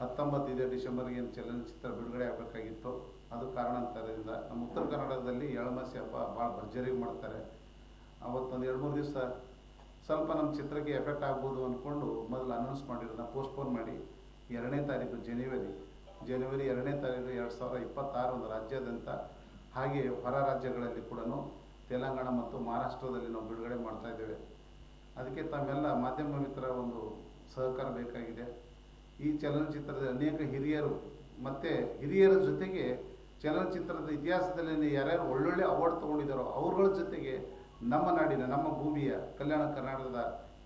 19 ಇದೆ ಡಿಸೆಂಬರ್ಗೆ ಏನು ಚಲನಚಿತ್ರ ಬಿಡುಗಡೆ ಆಗಬೇಕಾಗಿತ್ತು. ಅದು ಕಾರಣಾಂತರದಿಂದ ನಮ್ಮ ಉತ್ತರ ಕನ್ನಡದಲ್ಲಿ ಎಳಮಸಿ ಹಬ್ಬ ಭಾಳ ಭರ್ಜರಿ ಮಾಡ್ತಾರೆ. ಅವತ್ತೊಂದು 2-3 ದಿವಸ ಸ್ವಲ್ಪ ನಮ್ಮ ಚಿತ್ರಕ್ಕೆ ಎಫೆಕ್ಟ್ ಆಗ್ಬೋದು ಅಂದ್ಕೊಂಡು ಮೊದಲು ಅನೌನ್ಸ್ ಮಾಡಿರೋದನ್ನ ಪೋಸ್ಟ್ಪೋನ್ ಮಾಡಿ 2ನೇ ತಾರೀಕು ಜನವರಿ 2ನೇ ತಾರೀಕು 2026 ಒಂದು ರಾಜ್ಯಾದ್ಯಂತ ಹಾಗೆ ಹೊರ ರಾಜ್ಯಗಳಲ್ಲಿ ಕೂಡ ತೆಲಂಗಾಣ ಮತ್ತು ಮಹಾರಾಷ್ಟ್ರದಲ್ಲಿ ನಾವು ಬಿಡುಗಡೆ ಮಾಡ್ತಾ ಇದ್ದೇವೆ. ಅದಕ್ಕೆ ತಮ್ಮೆಲ್ಲ ಮಾಧ್ಯಮ ಮಿತ್ರರ ಒಂದು ಸಹಕಾರ ಬೇಕಾಗಿದೆ. ಈ ಚಲನಚಿತ್ರದ ಅನೇಕ ಹಿರಿಯರು ಮತ್ತು ಹಿರಿಯರ ಜೊತೆಗೆ ಚಲನಚಿತ್ರದ ಇತಿಹಾಸದಲ್ಲಿ ಯಾರ್ಯಾರು ಒಳ್ಳೊಳ್ಳೆ ಅವಾರ್ಡ್ ತೊಗೊಂಡಿದ್ದಾರೋ ಅವ್ರಗಳ ಜೊತೆಗೆ ನಮ್ಮ ನಾಡಿನ ನಮ್ಮ ಭೂಮಿಯ ಕಲ್ಯಾಣ ಕರ್ನಾಟಕದ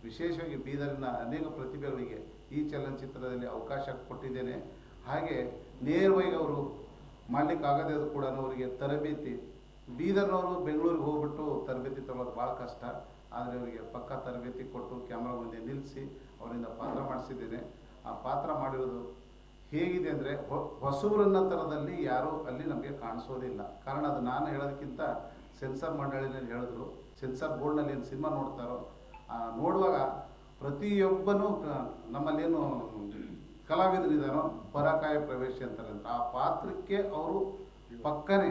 ವಿಶೇಷವಾಗಿ ಬೀದರಿನ ಅನೇಕ ಪ್ರತಿಭೆಗಳಿಗೆ ಈ ಚಲನಚಿತ್ರದಲ್ಲಿ ಅವಕಾಶ ಕೊಟ್ಟಿದ್ದೇನೆ. ಹಾಗೆ ನೇರವಾಗಿ ಅವರು ಮಾಡಲಿಕ್ಕಾಗದೇ ಕೂಡ ಅವರಿಗೆ ತರಬೇತಿ, ಬೀದರ್ನವರು ಬೆಂಗಳೂರಿಗೆ ಹೋಗ್ಬಿಟ್ಟು ತರಬೇತಿ ತಗೊಳ್ಳೋದು ಭಾಳ ಕಷ್ಟ. ಆದರೆ ಅವರಿಗೆ ಪಕ್ಕಾ ತರಬೇತಿ ಕೊಟ್ಟು ಕ್ಯಾಮ್ರಾ ಮುಂದೆ ನಿಲ್ಲಿಸಿ ಅವರಿಂದ ಪಾತ್ರ ಮಾಡಿಸಿದ್ದೇನೆ. ಆ ಪಾತ್ರ ಮಾಡಿರೋದು ಹೇಗಿದೆ ಅಂದರೆ ಹೊಸಬ್ರನ್ನ ಥರದಲ್ಲಿ ಯಾರೂ ಅಲ್ಲಿ ನಮಗೆ ಕಾಣಿಸೋದಿಲ್ಲ. ಕಾರಣ ಅದು ನಾನು ಹೇಳೋದಕ್ಕಿಂತ ಸೆನ್ಸಾರ್ ಮಂಡಳಿನಲ್ಲಿ ಹೇಳಿದ್ರು. ಸೆನ್ಸಾರ್ ಬೋರ್ಡ್ನಲ್ಲಿ ಏನು ಸಿನಿಮಾ ನೋಡ್ತಾರೋ ನೋಡುವಾಗ ಪ್ರತಿಯೊಬ್ಬನೂ ನಮ್ಮಲ್ಲೇನು ಕಲಾವಿದರಿದ್ದಾರೋ ಪರಕಾಯ ಪ್ರವೇಶ ಅಂತಾರೆ ಅಂತ ಆ ಪಾತ್ರಕ್ಕೆ ಅವರು ಪಕ್ಕನೇ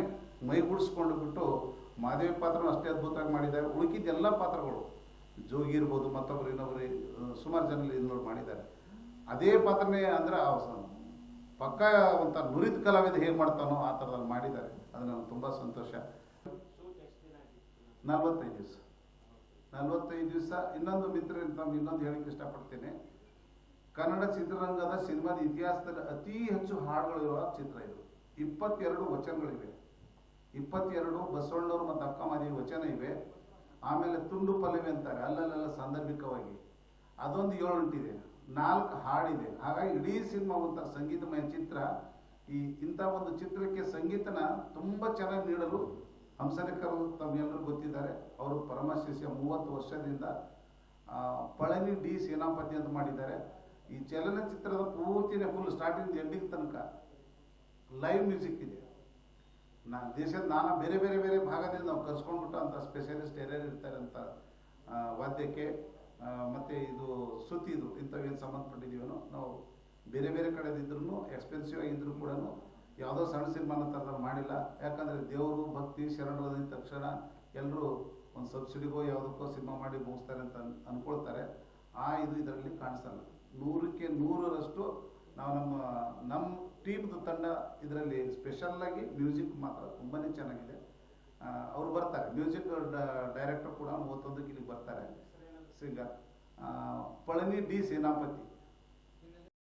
ಮೈಗೂಡಿಸ್ಕೊಂಡು ಬಿಟ್ಟು ಮಾದೇವಿ ಪಾತ್ರನೂ ಅಷ್ಟೇ ಅದ್ಭುತವಾಗಿ ಮಾಡಿದ್ದಾರೆ. ಉಳುಕಿದ್ದೆಲ್ಲ ಪಾತ್ರಗಳು ಜೋಗಿ ಇರ್ಬೋದು, ಮತ್ತೊಬ್ಬರು ಇನ್ನೊಬ್ಬರು ಸುಮಾರು ಜನ ಇನ್ನೊಬ್ರು ಮಾಡಿದ್ದಾರೆ. ಅದೇ ಪಾತ್ರನೇ ಅಂದರೆ ಪಕ್ಕ ಒಂಥರ ನುರಿತ ಕಲಾವಿದ ಹೇಗೆ ಮಾಡ್ತಾನೋ ಆ ಥರದಲ್ಲಿ ಮಾಡಿದ್ದಾರೆ. ಅದು ನನಗೆ ತುಂಬ ಸಂತೋಷ. 45 ದಿವಸ ಇನ್ನೊಂದು ಮಿತ್ರ ಇನ್ನೊಂದು ಹೇಳಕ್ಕೆ ಇಷ್ಟಪಡ್ತೇನೆ. ಕನ್ನಡ ಚಿತ್ರರಂಗದ ಸಿನಿಮಾದ ಇತಿಹಾಸದಲ್ಲಿ ಅತಿ ಹೆಚ್ಚು ಹಾಡುಗಳಿರುವ ಚಿತ್ರ ಇದು. 22 ವಚನಗಳಿವೆ. 22 ಬಸವಣ್ಣವರು ಮತ್ತು ಅಕ್ಕಮಾದೇವಿ ವಚನ ಇವೆ. ಆಮೇಲೆ ತುಂಡು ಪಲ್ಲವಿ ಅಂತಾರೆ, ಅಲ್ಲಲ್ಲೆಲ್ಲ ಸಾಂದರ್ಭಿಕವಾಗಿ ಅದೊಂದು 7-8 ಇದೆ. 4 ಹಾಡಿದೆ. ಹಾಗಾಗಿ ಇಡೀ ಸಿನಿಮಾ ಒಂಥರ ಸಂಗೀತಮಯ ಚಿತ್ರ. ಇಂಥ ಒಂದು ಚಿತ್ರಕ್ಕೆ ಸಂಗೀತನ ತುಂಬ ಚೆನ್ನಾಗಿ ನೀಡಲು ಹಂಸಲೇಖರು ತಮ್ಮೆಲ್ಲರೂ ಗೊತ್ತಿದ್ದಾರೆ. ಅವರು ಪರಮಶಿಷ್ಯ 30 ವರ್ಷದಿಂದ ಪಳನಿ ಡಿ ಸೇನಾಪತಿ ಅಂತ ಮಾಡಿದ್ದಾರೆ. ಈ ಚಲನಚಿತ್ರದ ಪೂರ್ತಿನೇ ಫುಲ್ ಸ್ಟಾರ್ಟಿಂಗ್ ಎಂಡಿಂಗ್ ತನಕ ಲೈವ್ ಮ್ಯೂಸಿಕ್ ಇದೆ. ದೇಶದ ಬೇರೆ ಬೇರೆ ಬೇರೆ ಭಾಗದಿಂದ ನಾವು ಕರ್ಸ್ಕೊಂಡ್ಬಿಟ್ಟು ಅಂತ ಸ್ಪೆಷಲಿಸ್ಟ್ ಯಾರ್ಯಾರು ಇರ್ತಾರೆ ಅಂತ ವಾದ್ಯಕ್ಕೆ ಮತ್ತು ಇದು ಸುತ್ತಿದು ಇಂಥವೇನು ಸಂಬಂಧಪಟ್ಟಿದ್ದೀವೋ ನಾವು ಬೇರೆ ಬೇರೆ ಕಡೆದಿದ್ರೂ ಎಕ್ಸ್ಪೆನ್ಸಿವ್ ಆಗಿದ್ದರೂ ಕೂಡ ಯಾವುದೋ ಸಣ್ಣ ಸಿನಿಮಾನ ಥರದಲ್ಲಿ ಮಾಡಿಲ್ಲ. ಯಾಕಂದರೆ ದೇವರು ಭಕ್ತಿ ಶರಣರದ ತಕ್ಷಣ ಎಲ್ಲರೂ ಒಂದು ಸಬ್ಸಿಡಿಗೋ ಯಾವುದಕ್ಕೋ ಸಿನಿಮಾ ಮಾಡಿ ಮುಗಿಸ್ತಾರೆ ಅಂತ ಅಂದ್ಕೊಳ್ತಾರೆ. ಇದು ಇದರಲ್ಲಿ ಕಾಣಿಸಲ್ಲ. 100ಕ್ಕೆ 100ರಷ್ಟು ನಾವು ನಮ್ಮ ಟೀಮ್ದು ತಂಡ ಇದರಲ್ಲಿ ಸ್ಪೆಷಲ್ಲಾಗಿ ಮ್ಯೂಸಿಕ್ ಮಾತ್ರ ತುಂಬಾ ಚೆನ್ನಾಗಿದೆ. ಅವರು ಬರ್ತಾರೆ, ಮ್ಯೂಸಿಕ್ ಡೈರೆಕ್ಟರ್ ಕೂಡ 31ಕ್ಕೆ ಇಲ್ಲಿಗೆ ಬರ್ತಾರೆ. ಸಿಂಗರ್ ಪಳನಿ ಡಿ ಸೇನಾಪತಿ